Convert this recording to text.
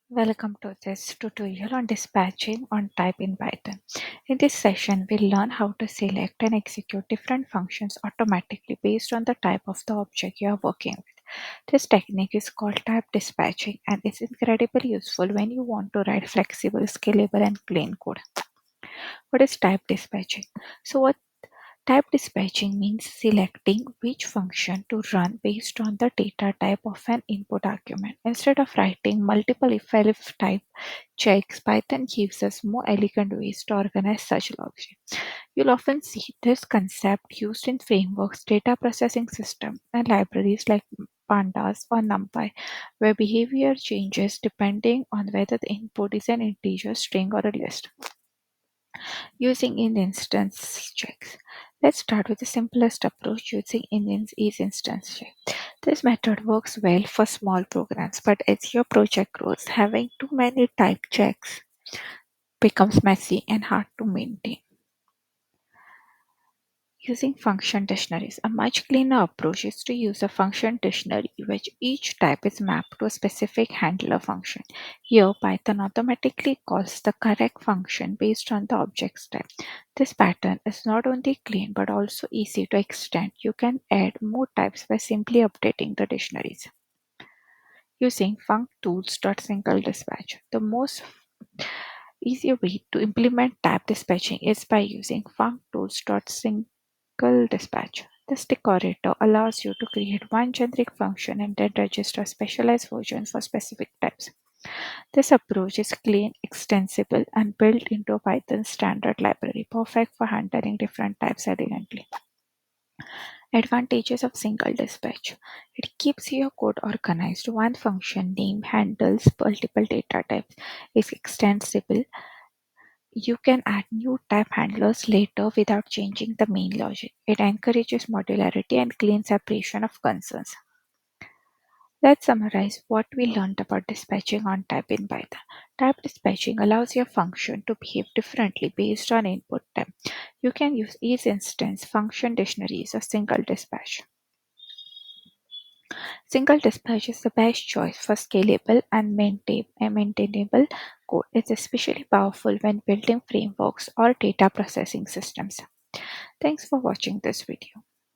Welcome to this tutorial on dispatching on type in Python. In this session, we'll learn how to select and execute different functions automatically based on the type of the object you are working with. This technique is called type dispatching and is incredibly useful when you want to write flexible, scalable, and clean code. What is type dispatching? What type dispatching means selecting which function to run based on the data type of an input argument. Instead of writing multiple if-else type checks, Python gives us more elegant ways to organize such logic. You'll often see this concept used in frameworks, data processing systems, and libraries like Pandas or NumPy, where behavior changes depending on whether the input is an integer, string, or a list. Using in-instance checks. Let's start with the simplest approach using is-instance check. This method works well for small programs, but as your project grows, having too many type checks becomes messy and hard to maintain. Using function dictionaries. A much cleaner approach is to use a function dictionary which each type is mapped to a specific handler function. Here, Python automatically calls the correct function based on the object's type. This pattern is not only clean but also easy to extend. You can add more types by simply updating the dictionaries. Using functools.singledispatch. The most easier way to implement type dispatching is by using functools.singledispatch. This decorator allows you to create one generic function and then register a specialized version for specific types. This approach is clean, extensible, and built into a Python standard library, perfect for handling different types elegantly. Advantages of single dispatch. It keeps your code organized. One function name handles multiple data types. Is extensible. You can add new type handlers later without changing the main logic. It encourages modularity and clean separation of concerns. Let's summarize what we learned about dispatching on type in Python. Type dispatching allows your function to behave differently based on input type. You can use isinstance, function dictionaries, or single dispatch. Single dispatch is the best choice for scalable and maintainable code. It's especially powerful when building frameworks or data processing systems. Thanks for watching this video.